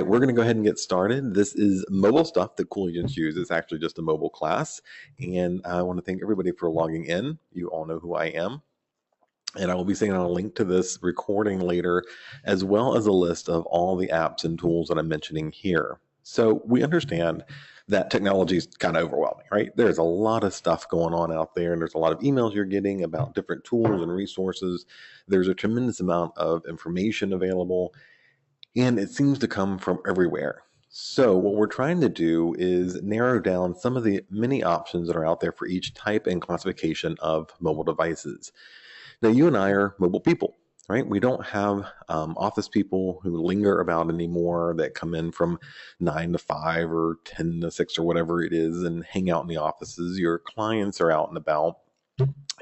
right, we're going to go ahead and get started. This is mobile stuff that Cool Agents use. It's actually just a mobile class. And I want to thank everybody for logging in. You all know who I am. And I will be sending out a link to this recording later, as well as a list of all the apps and tools that I'm mentioning here. So we understand that technology is kind of overwhelming, right? There's a lot of stuff going on out there, and there's a lot of emails you're getting about different tools and resources. There's a tremendous amount of information available, and it seems to come from everywhere. So what we're trying to do is narrow down some of the many options that are out there for each type and classification of mobile devices. Now, you and I are mobile people, right? We don't have office people who linger about anymore, that come in from 9 to 5 or 10 to 6 or whatever it is and hang out in the offices. Your clients are out and about.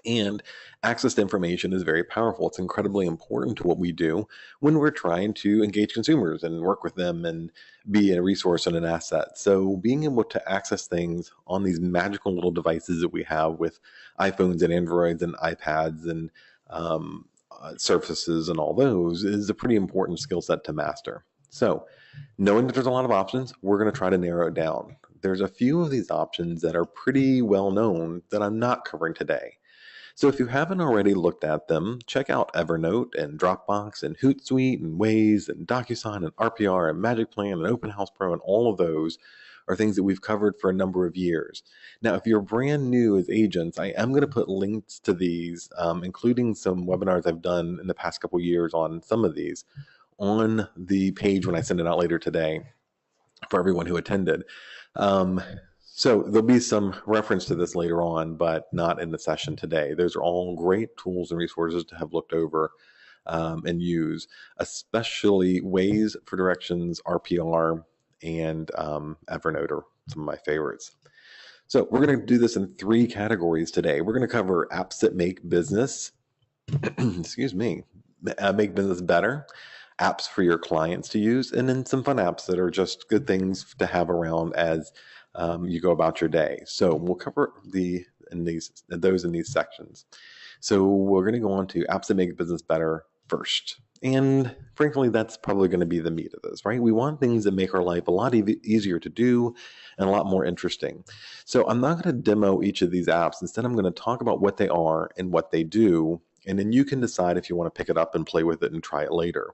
And access to information is very powerful. It's incredibly important to what we do when we're trying to engage consumers and work with them and be a resource and an asset. So being able to access things on these magical little devices that we have with iPhones and Androids and iPads and Surfaces and all those is a pretty important skill set to master. So knowing that there's a lot of options, we're going to try to narrow it down. There's a few of these options that are pretty well known that I'm not covering today. So if you haven't already looked at them, check out Evernote and Dropbox and Hootsuite and Waze and DocuSign and RPR and Magic Plan and Open House Pro, and all of those are things that we've covered for a number of years. Now, if you're brand new as agents, I am going to put links to these, including some webinars I've done in the past couple of years on some of these, on the page when I send it out later today for everyone who attended. So there'll be some reference to this later on, but not in the session today. Those are all great tools and resources to have looked over and use, especially Waze for directions, RPR, and Evernote are some of my favorites. So we're going to do this in 3 categories today. We're going to cover apps that make business, excuse me, make business better, apps for your clients to use, and then some fun apps that are just good things to have around as you go about your day. So we'll cover those in these sections. So we're going to go on to apps that make business better first. And frankly, that's probably going to be the meat of this, right? We want things that make our life a lot easier to do and a lot more interesting. So I'm not going to demo each of these apps. Instead, I'm going to talk about what they are and what they do. And then you can decide if you want to pick it up and play with it and try it later.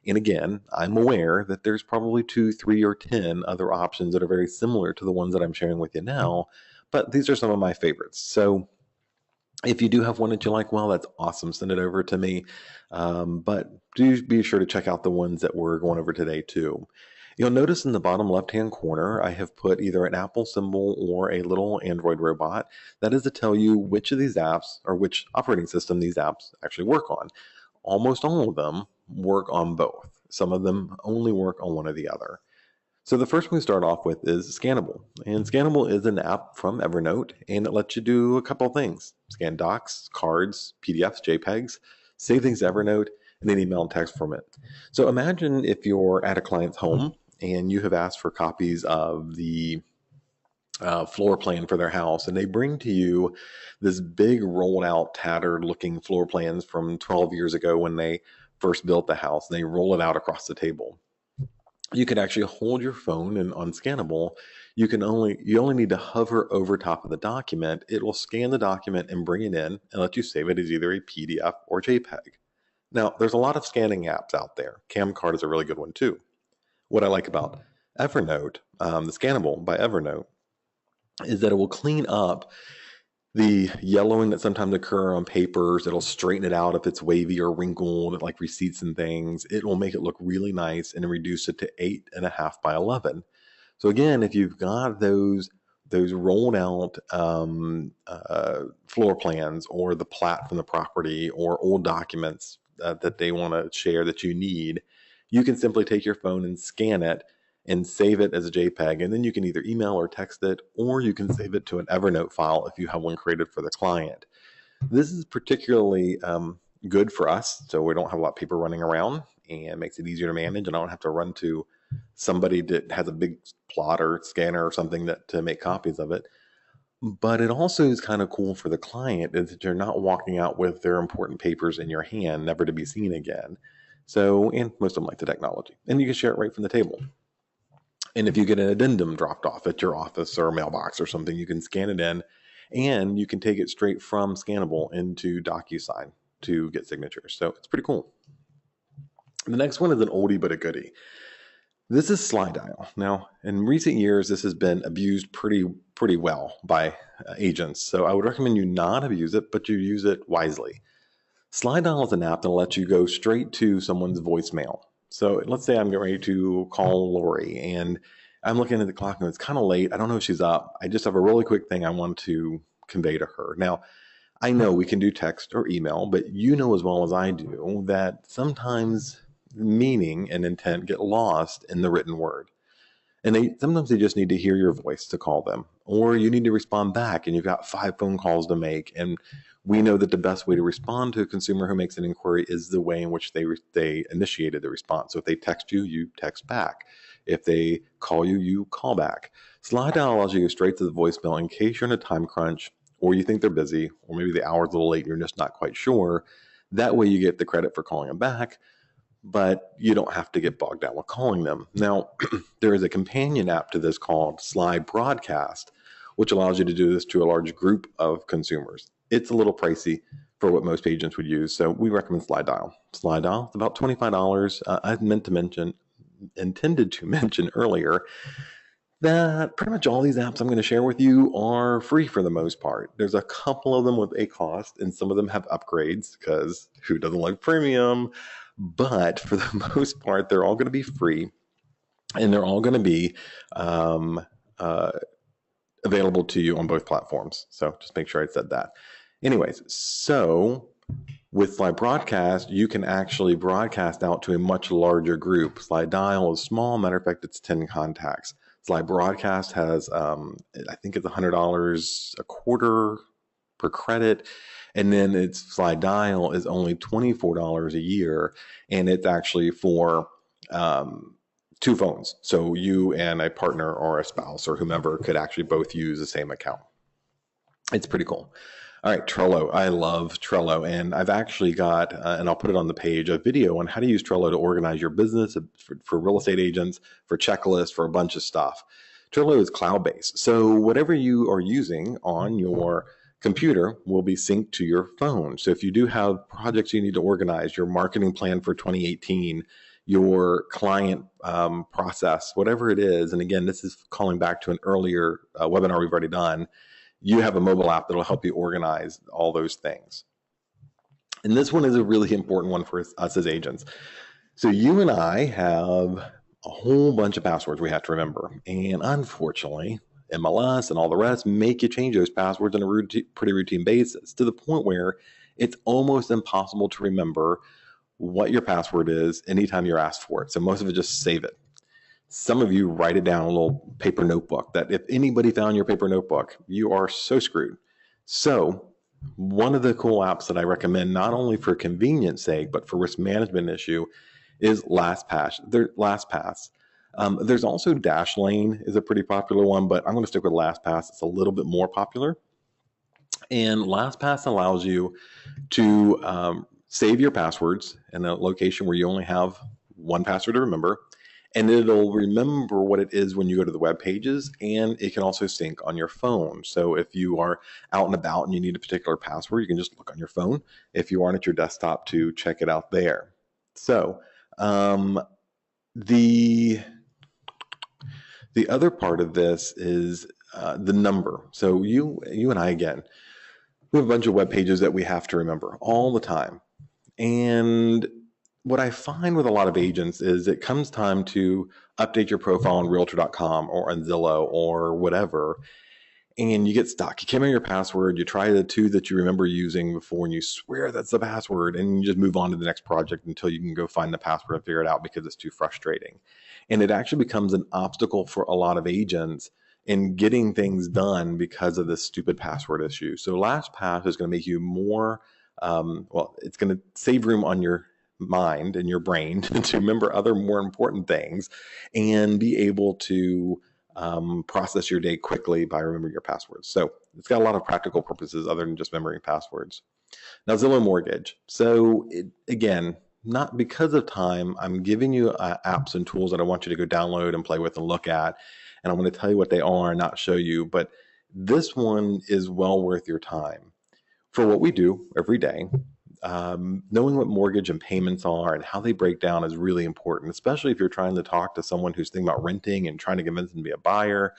And again, I'm aware that there's probably 2, 3, or 10 other options that are very similar to the ones that I'm sharing with you now, but these are some of my favorites. So if you do have one that you like, well, that's awesome. Send it over to me. But do be sure to check out the ones that we're going over today too. You'll notice in the bottom left-hand corner, I have put either an Apple symbol or a little Android robot. That is to tell you which of these apps or which operating system these apps actually work on. Almost all of them work on both. Some of them only work on one or the other. So the first one we start off with is Scannable. And Scannable is an app from Evernote, and it lets you do a couple of things. Scan docs, cards, PDFs, JPEGs, save things to Evernote, and then email and text format. So imagine if you're at a client's home and you have asked for copies of the floor plan for their house, and they bring to you this big rolled out, tattered looking floor plans from 12 years ago when they first built the house, and they roll it out across the table. You can actually hold your phone, and on Scannable, you only need to hover over top of the document. It will scan the document and bring it in and let you save it as either a PDF or JPEG. Now, there's a lot of scanning apps out there. Camcard is a really good one too. What I like about Evernote, the Scannable by Evernote, is that it will clean up the yellowing that sometimes occur on papers. It'll straighten it out if it's wavy or wrinkled, like receipts and things. It will make it look really nice and reduce it to 8.5 by 11. So again, if you've got those rolled out floor plans or the plat from the property or old documents that they want to share that you need, you can simply take your phone and scan it and save it as a JPEG, and then you can either email or text it, or you can save it to an Evernote file if you have one created for the client. This is particularly good for us, so we don't have a lot of paper running around, and makes it easier to manage, and I don't have to run to somebody that has a big plotter, scanner, or something to make copies of it. But it also is kind of cool for the client, is that you're not walking out with their important papers in your hand, never to be seen again. So, and most of them like the technology, and you can share it right from the table. And if you get an addendum dropped off at your office or mailbox or something, you can scan it in and you can take it straight from Scannable into DocuSign to get signatures. So it's pretty cool. The next one is an oldie but a goodie. This is slide dial. Now, in recent years, this has been abused pretty well by agents. So I would recommend you not abuse it, but you use it wisely. Slide dial is an app that lets you go straight to someone's voicemail. So let's say I'm getting ready to call Lori and I'm looking at the clock and it's kind of late. I don't know if she's up. I just have a really quick thing I want to convey to her. Now, I know we can do text or email, but you know as well as I do that sometimes meaning and intent get lost in the written word. And sometimes they just need to hear your voice to call them, or you need to respond back and you've got 5 phone calls to make. And we know that the best way to respond to a consumer who makes an inquiry is the way in which they initiated the response. So if they text you, you text back. If they call you, you call back. Slide dial allows you to go straight to the voicemail in case you're in a time crunch or you think they're busy, or maybe the hour's a little late and you're just not quite sure. That way you get the credit for calling them back, but you don't have to get bogged down with calling them. Now, there is a companion app to this called Slide Broadcast, which allows you to do this to a large group of consumers. It's a little pricey for what most agents would use, so we recommend Slide Dial. Slide Dial, it's about $25. I intended to mention earlier that pretty much all these apps I'm going to share with you are free for the most part. There's a couple of them with a cost, and some of them have upgrades because who doesn't like premium? But for the most part, they're all going to be free, and they're all going to be available to you on both platforms. So just make sure I said that. Anyways, so with Slide Broadcast, you can actually broadcast out to a much larger group. Slide Dial is small. Matter of fact, it's 10 contacts. Slide Broadcast has, I think it's $100 a quarter per credit. And then its Slide Dial is only $24 a year. And it's actually for 2 phones. So you and a partner or a spouse or whomever could actually both use the same account. It's pretty cool. All right, Trello. I love Trello. And I've actually got, and I'll put it on the page, a video on how to use Trello to organize your business for real estate agents, for checklists, for a bunch of stuff. Trello is cloud-based. So whatever you are using on your computer will be synced to your phone. So if you do have projects you need to organize, your marketing plan for 2018, your client process, whatever it is, and again, this is calling back to an earlier webinar we've already done, you have a mobile app that'll help you organize all those things. And this one is a really important one for us as agents. So you and I have a whole bunch of passwords we have to remember. And unfortunately, MLS and all the rest make you change those passwords on a pretty routine basis to the point where it's almost impossible to remember what your password is anytime you're asked for it. So most of it, just save it. Some of you write it down in a little paper notebook that if anybody found your paper notebook, you are so screwed. So one of the cool apps that I recommend, not only for convenience sake, but for risk management issue, is LastPass. There's also Dashlane is a pretty popular one, but I'm going to stick with LastPass. It's a little bit more popular. And LastPass allows you to save your passwords in a location where you only have one password to remember. And it'll remember what it is when you go to the web pages, and it can also sync on your phone. So if you are out and about and you need a particular password, you can just look on your phone if you aren't at your desktop to check it out there. So the other part of this is the number. So you and I, again, we have a bunch of web pages that we have to remember all the time. And what I find with a lot of agents is it comes time to update your profile on Realtor.com or on Zillow or whatever, and you get stuck. You can't remember your password. You try the 2 that you remember using before, and you swear that's the password, and you just move on to the next project until you can go find the password and figure it out because it's too frustrating. And it actually becomes an obstacle for a lot of agents in getting things done because of this stupid password issue. So LastPass is going to make you more, it's going to save room on your mind and your brain to remember other more important things and be able to process your day quickly by remembering your passwords. So it's got a lot of practical purposes other than just remembering passwords. Now, Zillow Mortgage. So again, not because of time. I'm giving you apps and tools that I want you to go download and play with and look at. And I'm going to tell you what they are and not show you. But this one is well worth your time. For what we do every day, knowing what mortgage and payments are and how they break down is really important, especially if you're trying to talk to someone who's thinking about renting and trying to convince them to be a buyer,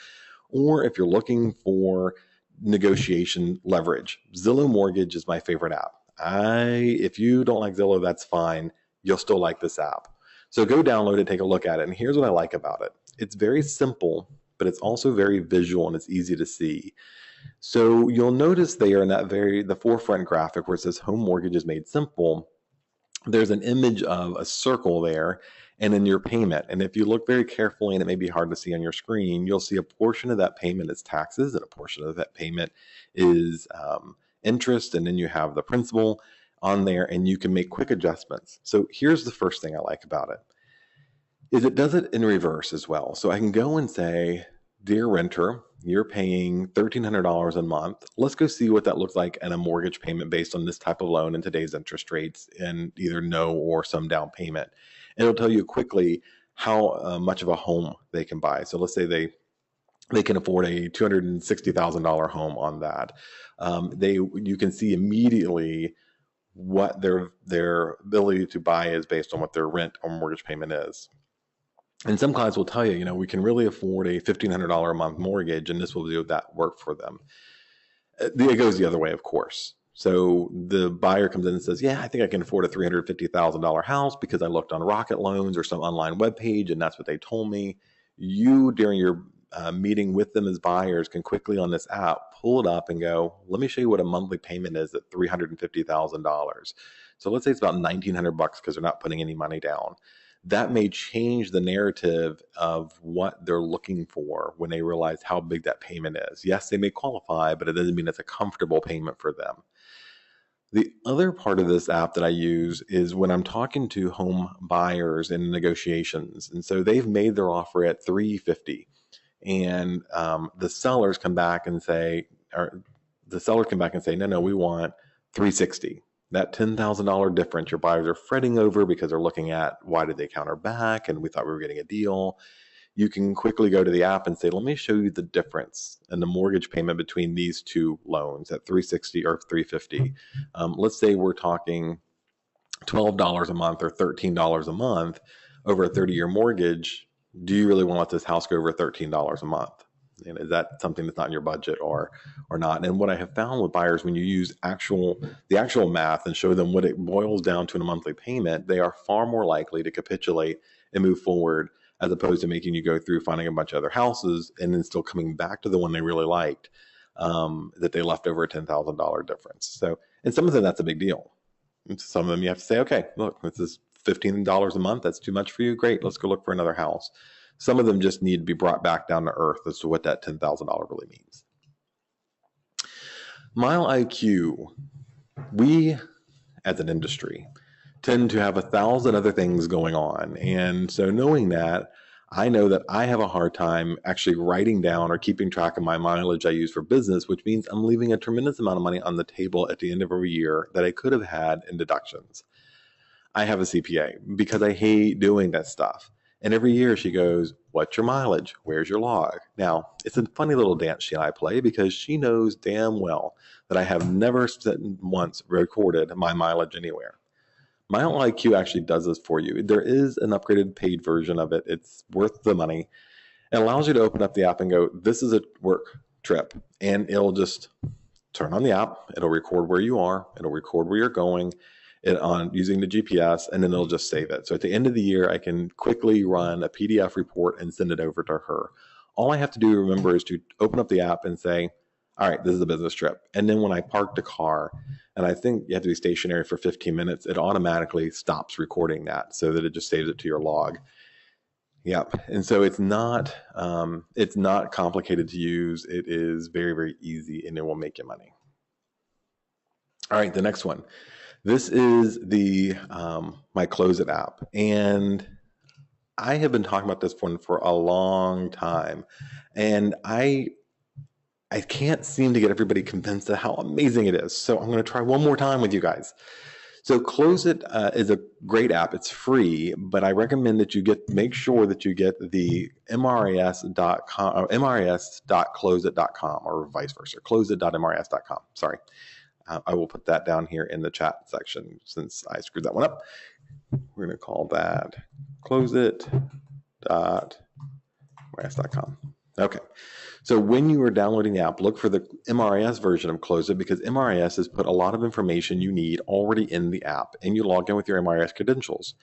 or if you're looking for negotiation leverage. Zillow Mortgage is my favorite app. If you don't like Zillow, that's fine. You'll still like this app. So go download it, take a look at it. And here's what I like about it. It's very simple, but it's also very visual and it's easy to see. So you'll notice there in the forefront graphic where it says home mortgage is made simple, there's an image of a circle there and in your payment. And if you look very carefully, and it may be hard to see on your screen, you'll see a portion of that payment is taxes and a portion of that payment is interest. And then you have the principal on there and you can make quick adjustments. So here's the first thing I like about it is it does it in reverse as well. So I can go and say, dear renter, you're paying $1,300 a month. Let's go see what that looks like in a mortgage payment based on this type of loan and today's interest rates and either no or some down payment. And it'll tell you quickly how much of a home they can buy. So let's say they can afford a $260,000 home on that. You can see immediately what their ability to buy is based on what their rent or mortgage payment is. And some clients will tell you, we can really afford a $1,500 a month mortgage, and this will do that work for them. It goes the other way, of course. So the buyer comes in and says, yeah, I think I can afford a $350,000 house because I looked on Rocket Loans or some online webpage, and that's what they told me. You, during your meeting with them as buyers, can quickly on this app pull it up and go, let me show you what a monthly payment is at $350,000. So let's say it's about $1,900 because they're not putting any money down. That may change the narrative of what they're looking for when they realize how big that payment is. Yes, they may qualify, but it doesn't mean it's a comfortable payment for them. The other part of this app that I use is when I'm talking to home buyers in negotiations. And so they've made their offer at $350,000, and the sellers come back and say, no, we want $360,000. That $10,000 difference your buyers are fretting over because they're looking at why did they counter back and we thought we were getting a deal. You can quickly go to the app and say, let me show you the difference in the mortgage payment between these two loans at $360,000 or $350,000. Let's say we're talking $12 a month or $13 a month over a 30-year mortgage. Do you really want to let this house go over $13 a month? And is that something that's not in your budget or not? And what I have found with buyers, when you use the actual math and show them what it boils down to in a monthly payment, they are far more likely to capitulate and move forward, as opposed to making you go through finding a bunch of other houses and then still coming back to the one they really liked, that they left over a $10,000 difference. So, and some of them, that's a big deal. And some of them you have to say, okay, look, this is $15 a month. That's too much for you. Great. Let's go look for another house. Some of them just need to be brought back down to earth as to what that $10,000 really means. Mile IQ, we as an industry tend to have 1,000 other things going on. And so knowing that, I know that I have a hard time actually writing down or keeping track of my mileage I use for business, which means I'm leaving a tremendous amount of money on the table at the end of every year that I could have had in deductions. I have a CPA because I hate doing that stuff. And every year she goes, what's your mileage? Where's your log? Now, it's a funny little dance she and I play because she knows damn well that I have never once recorded my mileage anywhere. Mile IQ actually does this for you. There is an upgraded paid version of it. It's worth the money. It allows you to open up the app and go, this is a work trip. And it'll just turn on the app. It'll record where you are. It'll record where you're going using the GPS, and then it'll just save it. So at the end of the year, I can quickly run a PDF report and send it over to her. All I have to do, remember, is to open up the app and say, all right, this is a business trip. And then when I park the car, and I think you have to be stationary for 15 minutes, it automatically stops recording that so that it just saves it to your log. Yep. And so it's not complicated to use. It is very, very easy, and it will make you money. All right, the next one. This is the my Close It app, and I have been talking about this one for a long time, and I can't seem to get everybody convinced of how amazing it is. So I'm going to try one more time with you guys. So Close It is a great app. It's free, but I recommend that you make sure that you get the mris.com or mris.closeit.com or vice versa, closeit.mris.com. Sorry. I will put that down here in the chat section since I screwed that one up. We're going to call that closeit.mris.com. Okay. So when you are downloading the app, look for the MRIS version of Close It, because MRIS has put a lot of information you need already in the app, and you log in with your MRIS credentials.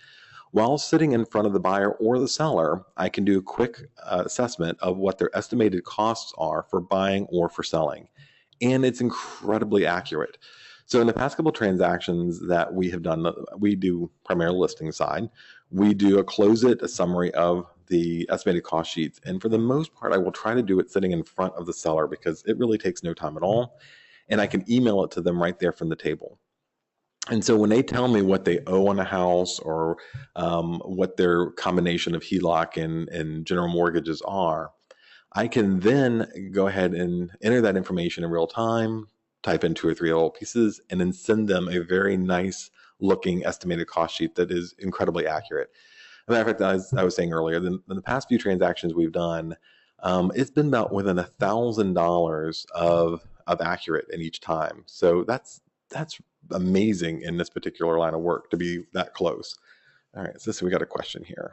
While sitting in front of the buyer or the seller, I can do a quick assessment of what their estimated costs are for buying or for selling. And it's incredibly accurate. So in the past couple transactions that we have done, we do primarily listing side. We do a summary of the estimated cost sheets. And for the most part, I will try to do it sitting in front of the seller because it really takes no time at all. And I can email it to them right there from the table. And so when they tell me what they owe on a house or what their combination of HELOC and general mortgages are, I can then go ahead and enter that information in real time, type in 2 or 3 little pieces, and then send them a very nice looking estimated cost sheet that is incredibly accurate. As a matter of fact, as I was saying earlier, in the past few transactions we've done, it's been about within $1,000 of accurate in each time. So that's amazing in this particular line of work to be that close. All right, so we got a question here.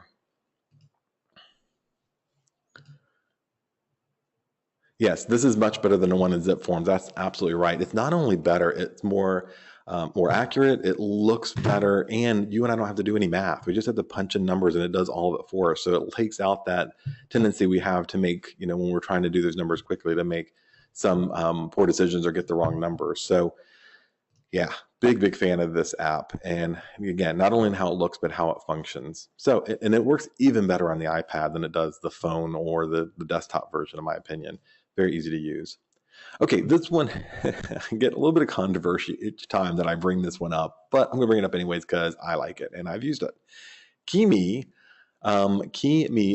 Yes, this is much better than the one in zip forms. That's absolutely right. It's not only better, it's more accurate. It looks better, and you and I don't have to do any math. We just have to punch in numbers, and it does all of it for us. So it takes out that tendency we have to make, when we're trying to do those numbers quickly, to make some poor decisions or get the wrong numbers. So yeah, big fan of this app. And again, not only in how it looks, but how it functions. So, and it works even better on the iPad than it does the phone or the desktop version, in my opinion. Very easy to use. Okay, this one, I get a little bit of controversy each time that I bring this one up, but I'm going to bring it up anyways because I like it and I've used it. KeyMe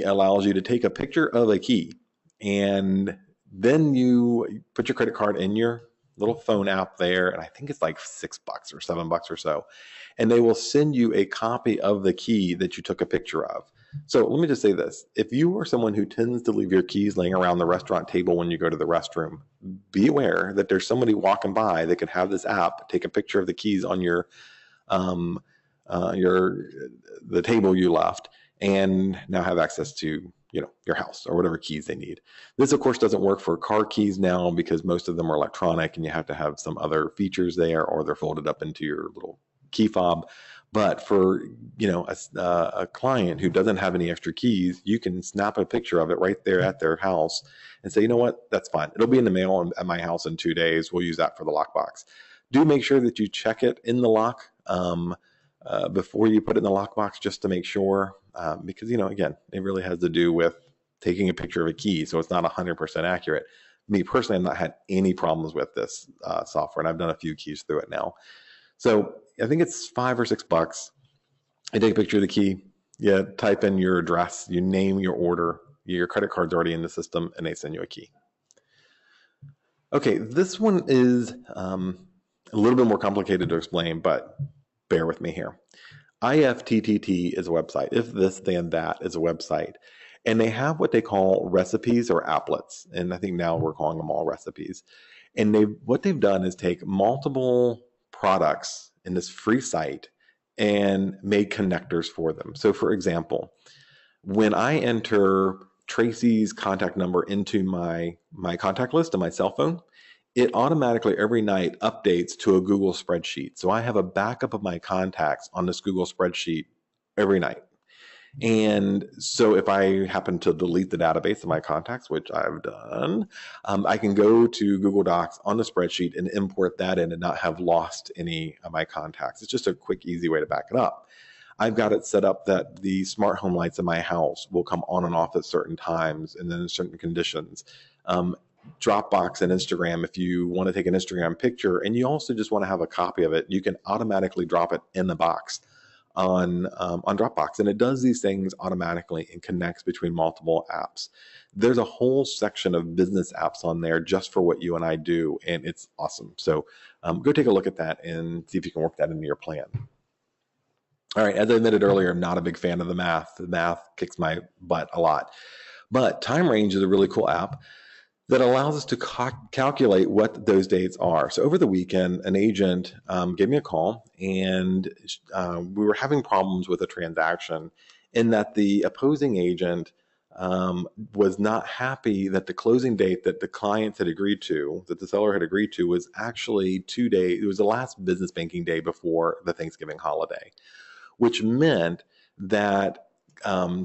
allows you to take a picture of a key, and then you put your credit card in your little phone app there, and I think it's like $6 or $7 or so, and they will send you a copy of the key that you took a picture of. So let me just say this. If you are someone who tends to leave your keys laying around the restaurant table when you go to the restroom, be aware that there's somebody walking by that could have this app take a picture of the keys on the table you left, and now have access to your house or whatever keys they need. This, of course, doesn't work for car keys now because most of them are electronic and you have to have some other features there, or they're folded up into your little key fob. But for a client who doesn't have any extra keys, you can snap a picture of it right there at their house and say, you know what, that's fine. It'll be in the mail at my house in 2 days. We'll use that for the lockbox. Do make sure that you check it in the lock before you put it in the lockbox, just to make sure, because again, it really has to do with taking a picture of a key, so it's not 100% accurate. Me personally, I've not had any problems with this software, and I've done a few keys through it now. So I think it's $5 or $6. I take a picture of the key, you type in your address, you name your order, your credit card's already in the system, and they send you a key. Okay, this one is a little bit more complicated to explain, but bear with me here. IFTTT is a website. If This Then That is a website. And they have what they call recipes or applets. And I think now we're calling them all recipes. And what they've done is take multiple products in this free site and made connectors for them. So for example, when I enter Tracy's contact number into my contact list on my cell phone, it automatically every night updates to a Google spreadsheet. So I have a backup of my contacts on this Google spreadsheet every night. And so if I happen to delete the database of my contacts, which I've done, I can go to Google Docs on the spreadsheet and import that in and not have lost any of my contacts. It's just a quick, easy way to back it up. I've got it set up that the smart home lights in my house will come on and off at certain times and then in certain conditions. Dropbox and Instagram, if you want to take an Instagram picture and you also just want to have a copy of it, you can automatically drop it in the box on Dropbox, and it does these things automatically and connects between multiple apps. There's a whole section of business apps on there just for what you and I do, and it's awesome. So go take a look at that and see if you can work that into your plan. All right, as I admitted earlier, I'm not a big fan of the math. The math kicks my butt a lot. But Time Range is a really cool app that allows us to calculate what those dates are. So over the weekend, an agent gave me a call, and we were having problems with a transaction in that the opposing agent was not happy that the closing date that the client had agreed to, that the seller had agreed to, was actually 2 days. It was the last business banking day before the Thanksgiving holiday, which meant that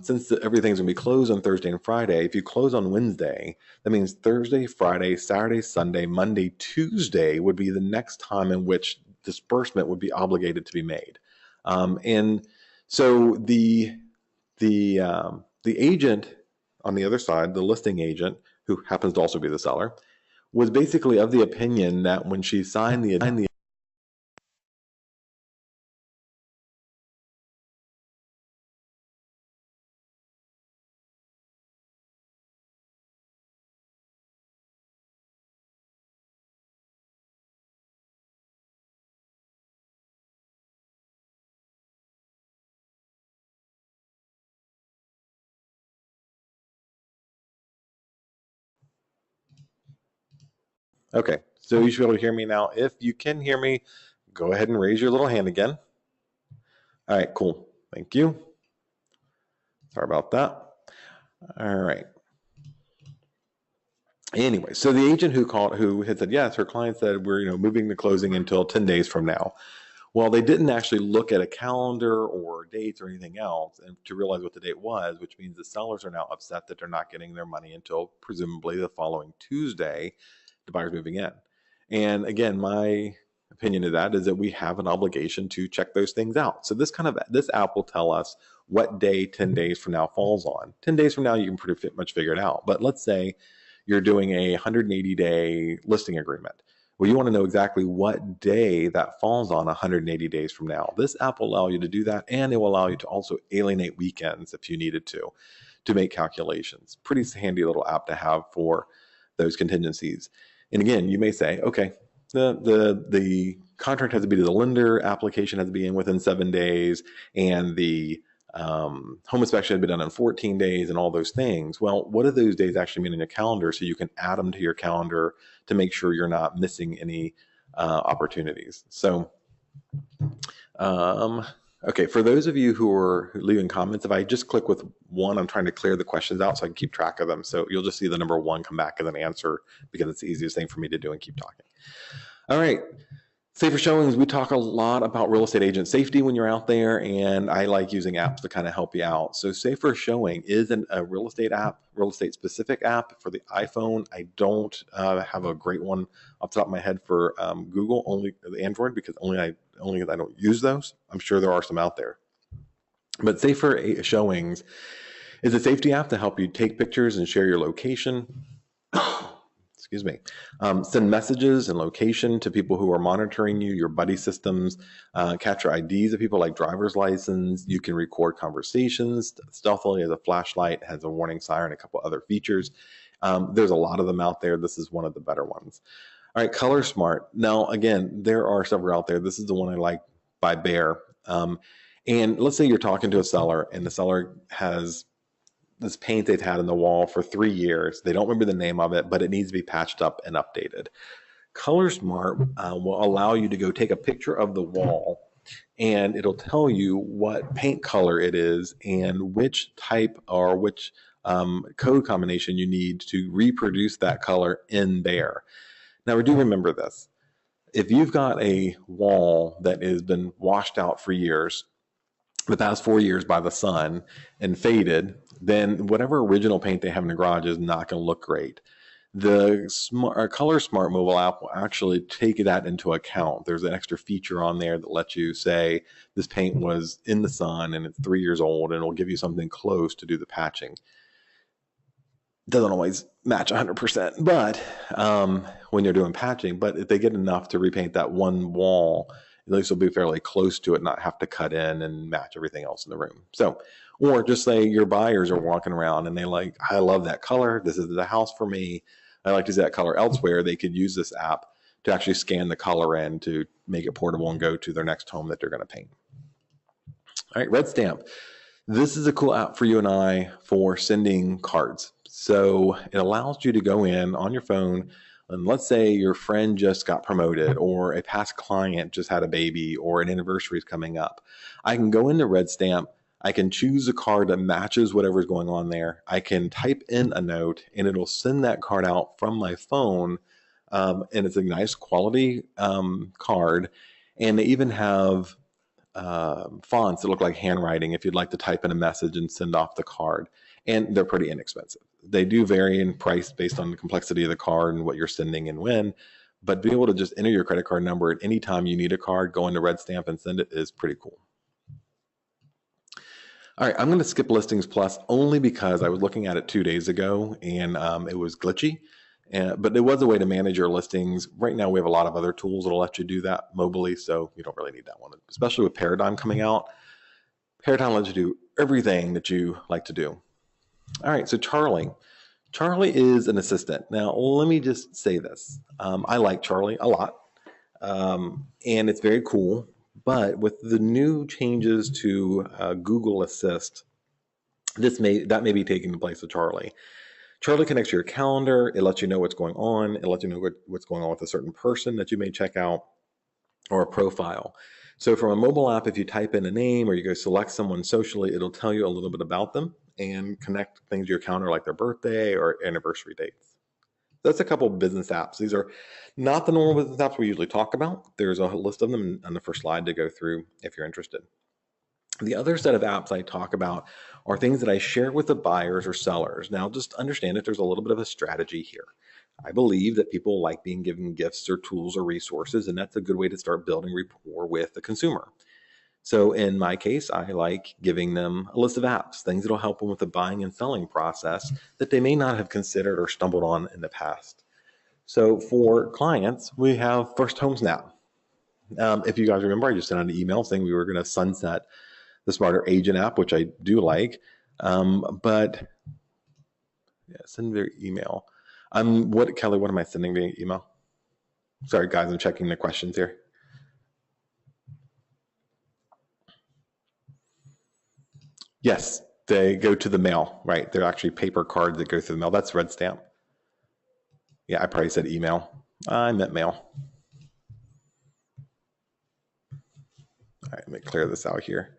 since everything's going to be closed on Thursday and Friday, if you close on Wednesday, that means Thursday, Friday, Saturday, Sunday, Monday, Tuesday would be the next time in which disbursement would be obligated to be made. And so the agent on the other side, the listing agent, who happens to also be the seller, was basically of the opinion that when she signed the Okay, so you should be able to hear me now. If you can hear me, go ahead and raise your little hand again. All right, cool. Thank you. Sorry about that. All right. Anyway, so the agent who had said yes, her client said we're moving the closing until 10 days from now. Well, they didn't actually look at a calendar or dates or anything else and to realize what the date was, which means the sellers are now upset that they're not getting their money until presumably the following Tuesday, the buyer's moving in. And again, my opinion of that is that we have an obligation to check those things out. So this app will tell us what day 10 days from now falls on. 10 days from now, you can pretty much figure it out. But let's say you're doing a 180-day listing agreement. Well, you want to know exactly what day that falls on 180 days from now. This app will allow you to do that, and it will allow you to also alienate weekends if you needed to make calculations. Pretty handy little app to have for those contingencies. And again, you may say, okay, the contract has to be to the lender, application has to be in within 7 days, and the home inspection had been done in 14 days and all those things. Well, what do those days actually mean in your calendar so you can add them to your calendar to make sure you're not missing any opportunities? So, okay, for those of you who are leaving comments, if I just click with one, I'm trying to clear the questions out so I can keep track of them. So you'll just see the number 1 come back as an answer because it's the easiest thing for me to do and keep talking. All right. Safer showings, we talk a lot about real estate agent safety when you're out there, and I like using apps to kind of help you out. So Safer Showing is a real estate app, real estate specific app for the iPhone. I don't have a great one off the top of my head for Google, only the Android, because I don't use those. I'm sure there are some out there. But Safer Showings is a safety app to help you take pictures and share your location. Excuse me, send messages and location to people who are monitoring you, your buddy systems, capture IDs of people like driver's license. You can record conversations stealthily as a flashlight, has a warning siren, a couple other features. There's a lot of them out there. This is one of the better ones. All right, Color Smart. Now, again, there are several out there. This is the one I like by Bear. And let's say you're talking to a seller and the seller has this paint they've had in the wall for 3 years. They don't remember the name of it, but it needs to be patched up and updated. Color Smart will allow you to go take a picture of the wall, and it'll tell you what paint color it is and which type or which code combination you need to reproduce that color in Bear. Now, do remember this. If you've got a wall that has been washed out for years, the past 4 years by the sun and faded, then whatever original paint they have in the garage is not going to look great. The Color Smart mobile app will actually take that into account. There's an extra feature on there that lets you say this paint was in the sun and it's 3 years old, and it'll give you something close to do the patching. Doesn't always match 100%, but when you're doing patching, but if they get enough to repaint that one wall, at least it'll be fairly close to it, not have to cut in and match everything else in the room. So, or just say your buyers are walking around and they like, I love that color. This is the house for me. I like to see that color elsewhere. They could use this app to actually scan the color in to make it portable and go to their next home that they're going to paint. All right, Red Stamp. This is a cool app for you and I for sending cards. So it allows you to go in on your phone, and let's say your friend just got promoted, or a past client just had a baby, or an anniversary is coming up. I can go into Red Stamp. I can choose a card that matches whatever's going on there. I can type in a note, and it'll send that card out from my phone. And it's a nice quality card. And they even have fonts that look like handwriting if you'd like to type in a message and send off the card. And they're pretty inexpensive. They do vary in price based on the complexity of the card and what you're sending and when. But being able to just enter your credit card number at any time you need a card, go into Red Stamp and send it is pretty cool. All right, I'm going to skip Listings Plus only because I was looking at it 2 days ago and it was glitchy. But it was a way to manage your listings. Right now, we have a lot of other tools that'll let you do that mobily, so you don't really need that one, especially with Paradigm coming out. Paradigm lets you do everything that you like to do. All right, so Charlie. Charlie is an assistant. Now, let me just say this. I like Charlie a lot, and it's very cool. But with the new changes to Google Assist, that may be taking the place of Charlie. Charlie connects to your calendar. It lets you know what's going on. It lets you know what's going on with a certain person that you may check out, or a profile. So from a mobile app, if you type in a name or you go select someone socially, it'll tell you a little bit about them and connect things to your calendar like their birthday or anniversary dates. That's a couple of business apps. These are not the normal business apps we usually talk about. There's a list of them on the first slide to go through if you're interested. The other set of apps I talk about are things that I share with the buyers or sellers. Now, just understand that there's a little bit of a strategy here. I believe that people like being given gifts or tools or resources, and that's a good way to start building rapport with the consumer. So in my case, I like giving them a list of apps, things that'll help them with the buying and selling process that they may not have considered or stumbled on in the past. So for clients, we have First Home Snap. If you guys remember, I just sent out an email saying we were going to sunset the Smarter Agent app, which I do like, but yeah, send via email. Kelly, what am I sending via email? Sorry, guys, I'm checking the questions here. Yes, they go to the mail, right? They're actually paper cards that go through the mail. That's Red Stamp. Yeah, I probably said email. I meant mail. All right, let me clear this out here.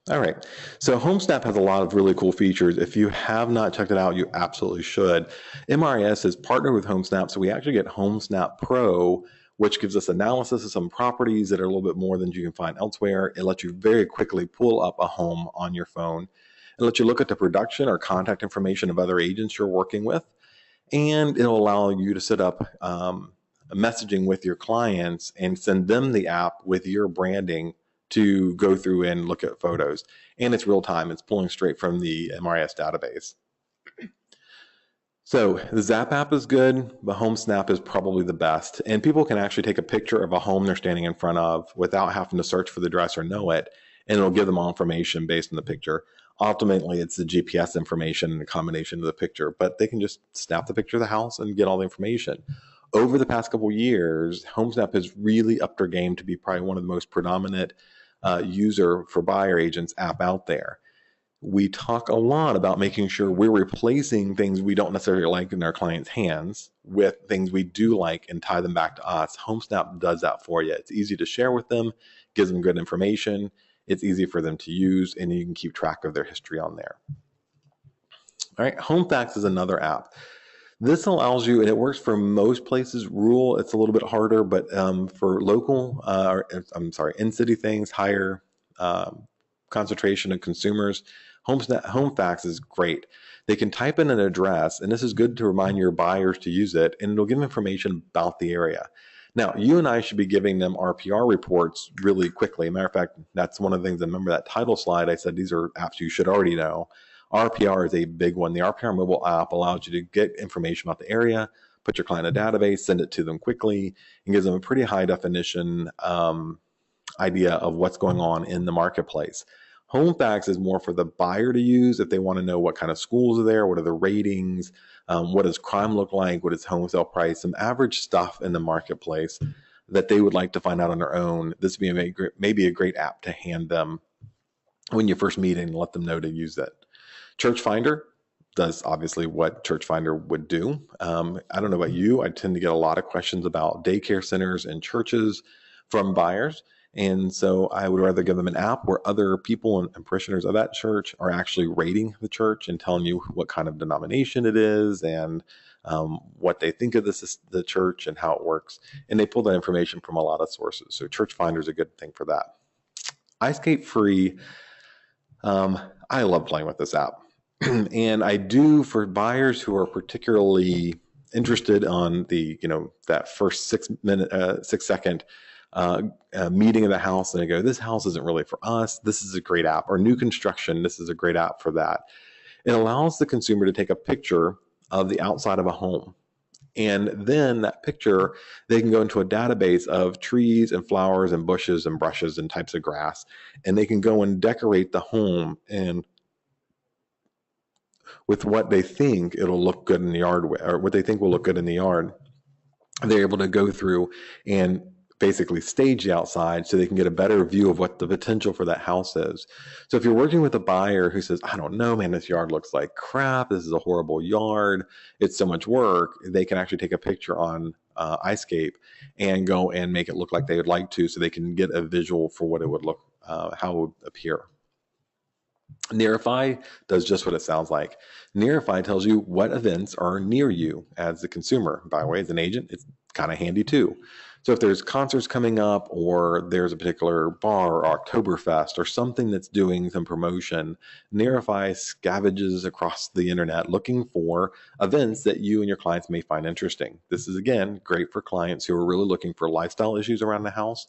All right, so HomeSnap has a lot of really cool features. If you have not checked it out, you absolutely should. MRIS has partnered with HomeSnap, so we actually get HomeSnap Pro, which gives us analysis of some properties that are a little bit more than you can find elsewhere. It lets you very quickly pull up a home on your phone. It lets you look at the production or contact information of other agents you're working with, and it'll allow you to set up messaging with your clients and send them the app with your branding to go through and look at photos. And it's real time. It's pulling straight from the MRIS database. So the Zap app is good, but HomeSnap is probably the best. And people can actually take a picture of a home they're standing in front of without having to search for the address or know it, and it'll give them all information based on the picture. Ultimately, it's the GPS information and the combination of the picture, but they can just snap the picture of the house and get all the information. Over the past couple of years, HomeSnap has really upped their game to be probably one of the most predominant user for buyer agents app out there. We talk a lot about making sure we're replacing things we don't necessarily like in our clients' hands with things we do like and tie them back to us. HomeSnap does that for you. It's easy to share with them, gives them good information. It's easy for them to use, and you can keep track of their history on there. All right, HomeFax is another app. This allows you, and it works for most places. Rural, it's a little bit harder, but for local, in-city things, higher concentration of consumers, HomeFax is great. They can type in an address, and this is good to remind your buyers to use it, and it'll give information about the area. Now, you and I should be giving them RPR reports really quickly. Matter of fact, that's one of the things, remember that title slide, I said these are apps you should already know. RPR is a big one. The RPR mobile app allows you to get information about the area, put your client in a database, send it to them quickly, and gives them a pretty high definition idea of what's going on in the marketplace. Home facts is more for the buyer to use if they want to know what kind of schools are there, what are the ratings, what does crime look like, what is home sale price, some average stuff in the marketplace that they would like to find out on their own. This would be maybe a great app to hand them when you first meet and let them know to use it. Church Finder does obviously what Church Finder would do. I don't know about you, I tend to get a lot of questions about daycare centers and churches from buyers. And so I would rather give them an app where other people and parishioners of that church are actually rating the church and telling you what kind of denomination it is and what they think of the church and how it works. And they pull that information from a lot of sources. So Church Finder is a good thing for that. iScape Free, I love playing with this app. And I do for buyers who are particularly interested on the, that first 6-second meeting of the house, and they go, this house isn't really for us. This is a great app. Or new construction, this is a great app for that. It allows the consumer to take a picture of the outside of a home. And then that picture, they can go into a database of trees and flowers and bushes and brushes and types of grass, and they can go and decorate the home and with what they think it'll look good in the yard, or what they think will look good in the yard. They're able to go through and basically stage the outside so they can get a better view of what the potential for that house is. So if you're working with a buyer who says, I don't know, man, this yard looks like crap, this is a horrible yard, it's so much work, they can actually take a picture on iScape and go and make it look like they would like to, so they can get a visual for what it would look, how it would appear. Nearify does just what it sounds like. Nearify tells you what events are near you as the consumer. By the way, as an agent, it's kind of handy too. So if there's concerts coming up, or there's a particular bar or Oktoberfest or something that's doing some promotion, Nearify scavenges across the internet looking for events that you and your clients may find interesting. This is, again, great for clients who are really looking for lifestyle issues around the house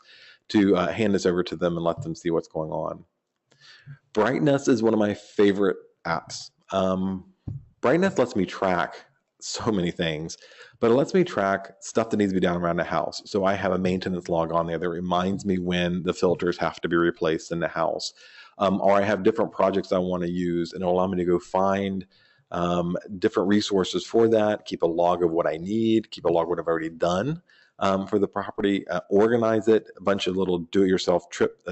to hand this over to them and let them see what's going on. Brightness is one of my favorite apps. Brightness lets me track so many things, but it lets me track stuff that needs to be done around the house. So I have a maintenance log on there that reminds me when the filters have to be replaced in the house. Or I have different projects I want to use, and it'll allow me to go find different resources for that, keep a log of what I need, keep a log of what I've already done for the property, organize it. A bunch of little do-it-yourself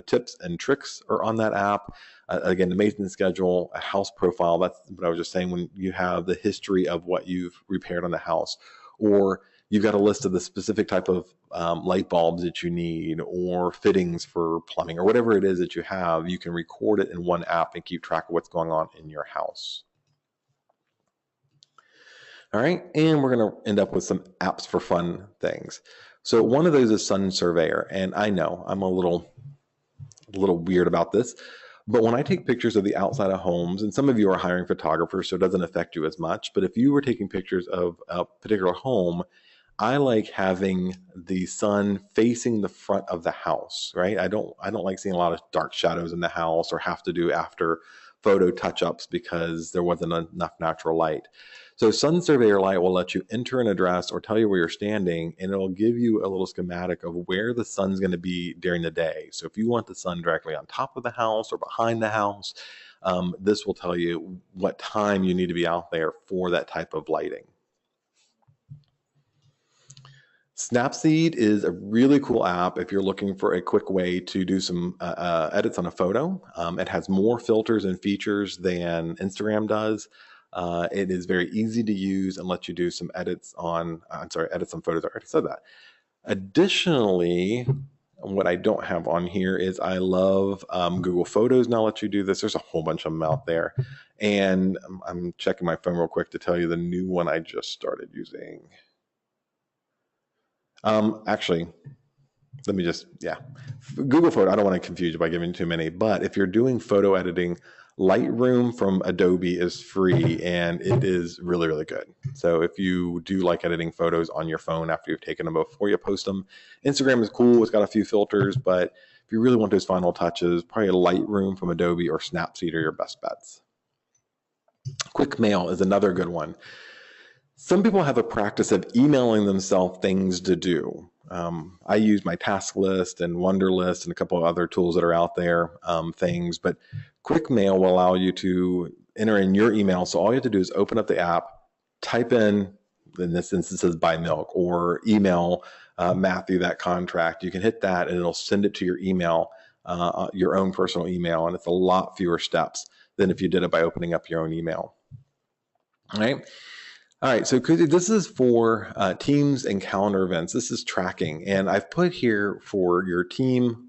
tips and tricks are on that app. Again, the maintenance schedule, a house profile. That's what I was just saying, when you have the history of what you've repaired on the house, or you've got a list of the specific type of light bulbs that you need, or fittings for plumbing, or whatever it is that you have, you can record it in one app and keep track of what's going on in your house. All right, and we're going to end up with some apps for fun things. So one of those is Sun Surveyor, and I know I'm a little weird about this, but when I take pictures of the outside of homes, and some of you are hiring photographers, so it doesn't affect you as much, but if you were taking pictures of a particular home, I like having the sun facing the front of the house, right? I don't like seeing a lot of dark shadows in the house, or have to do after photo touch-ups because there wasn't enough natural light. So Sun Surveyor Lite will let you enter an address or tell you where you're standing, and it'll give you a little schematic of where the sun's going to be during the day. So if you want the sun directly on top of the house or behind the house, this will tell you what time you need to be out there for that type of lighting. Snapseed is a really cool app if you're looking for a quick way to do some edits on a photo. It has more filters and features than Instagram does. It is very easy to use and lets you do some edits on photos. I already said that. Additionally, what I don't have on here is I love Google Photos now lets you do this. There's a whole bunch of them out there. And I'm checking my phone real quick to tell you the new one I just started using. Actually, let me Google Photo, I don't want to confuse you by giving too many, but if you're doing photo editing, Lightroom from Adobe is free, and it is really, really good. So if you do like editing photos on your phone after you've taken them before you post them, Instagram is cool. It's got a few filters, but if you really want those final touches, probably Lightroom from Adobe or Snapseed are your best bets. Quick Mail is another good one. Some people have a practice of emailing themselves things to do. I use my task list and Wunderlist and a couple of other tools that are out there, but Quick Mail will allow you to enter in your email. So all you have to do is open up the app, type in this instance, it says buy milk, or email Matthew that contract. You can hit that and it'll send it to your email, your own personal email. And it's a lot fewer steps than if you did it by opening up your own email. All right. All right, so this is for teams and calendar events. This is tracking, and I've put here for your team,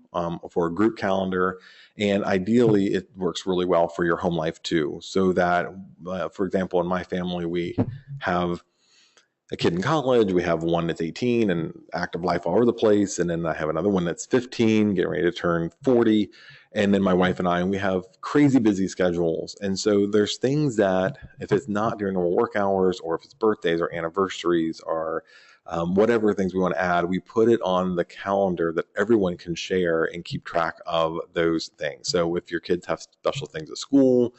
for a group calendar, and ideally it works really well for your home life too. So that, for example, in my family, we have a kid in college, we have one that's 18 and active life all over the place, and then I have another one that's 15, getting ready to turn 40, and then my wife and I, and we have crazy busy schedules. And so there's things that if it's not during normal work hours, or if it's birthdays or anniversaries or whatever things we want to add, we put it on the calendar that everyone can share and keep track of those things. So if your kids have special things at school,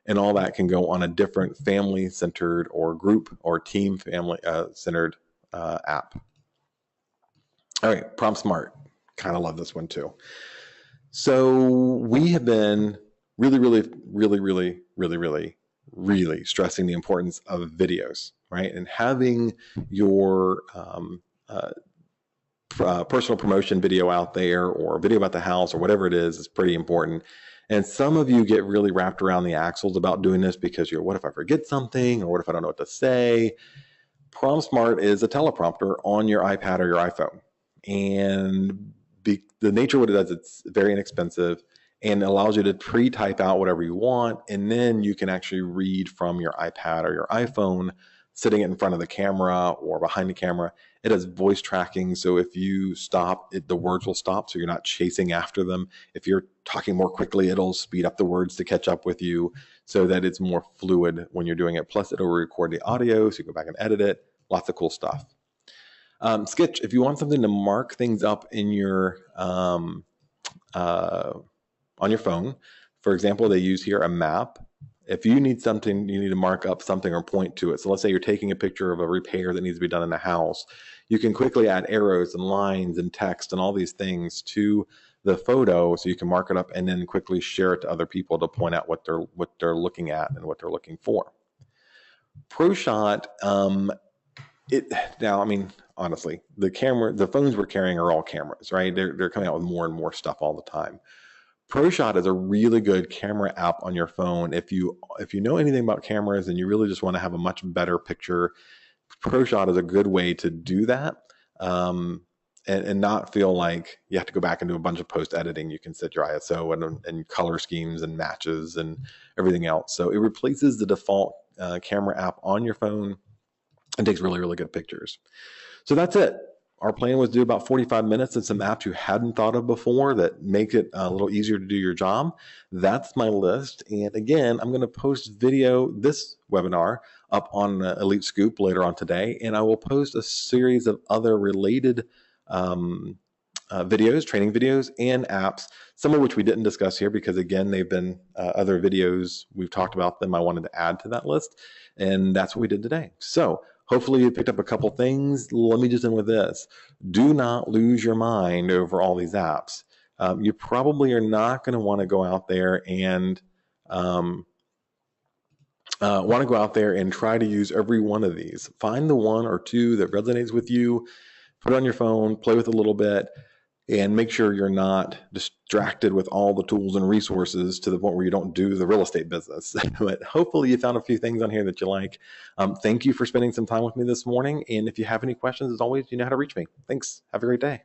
and all that can go on a different family-centered or group or team family-centered app. All right, Prompt Smart. Kind of love this one too. So we have been really stressing the importance of videos, right? And having your personal promotion video out there, or video about the house, or whatever it is pretty important. And some of you get really wrapped around the axles about doing this because you're, what if I forget something? Or what if I don't know what to say? Prompt Smart is a teleprompter on your iPad or your iPhone. And the nature of what it does, it's very inexpensive and allows you to pre-type out whatever you want. And then you can actually read from your iPad or your iPhone, sitting in front of the camera or behind the camera. It has voice tracking, so if you stop, the words will stop, so you're not chasing after them. If you're talking more quickly, it'll speed up the words to catch up with you so that it's more fluid when you're doing it. Plus, it'll record the audio, so you go back and edit it. Lots of cool stuff. Sketch, if you want something to mark things up in your on your phone, for example, they use here a map. If you need something, you need to mark up something or point to it. So let's say you're taking a picture of a repair that needs to be done in the house. You can quickly add arrows and lines and text and all these things to the photo so you can mark it up and then quickly share it to other people to point out what they're looking at and what they're looking for. ProShot, now, I mean, honestly, the phones we're carrying are all cameras, right? They're coming out with more and more stuff all the time. ProShot is a really good camera app on your phone. If you know anything about cameras and you really just want to have a much better picture, ProShot is a good way to do that, and not feel like you have to go back and do a bunch of post editing. You can set your ISO and color schemes and matches and everything else. So it replaces the default camera app on your phone and takes really good pictures. So that's it. Our plan was to do about 45 minutes and some apps you hadn't thought of before that make it a little easier to do your job. That's my list. And again, I'm going to post this webinar up on Elite Scoop later on today. And I will post a series of other related videos, training videos, and apps, some of which we didn't discuss here because, again, they've been other videos. We've talked about them. I wanted to add to that list. And that's what we did today. So hopefully you picked up a couple things. Let me just end with this. Do not lose your mind over all these apps. You probably are not going to want to go out there and try to use every one of these. Find the one or two that resonates with you, put it on your phone, play with it a little bit, and make sure you're not distracted with all the tools and resources to the point where you don't do the real estate business. But hopefully you found a few things on here that you like. Thank you for spending some time with me this morning. And if you have any questions, as always, you know how to reach me. Thanks. Have a great day.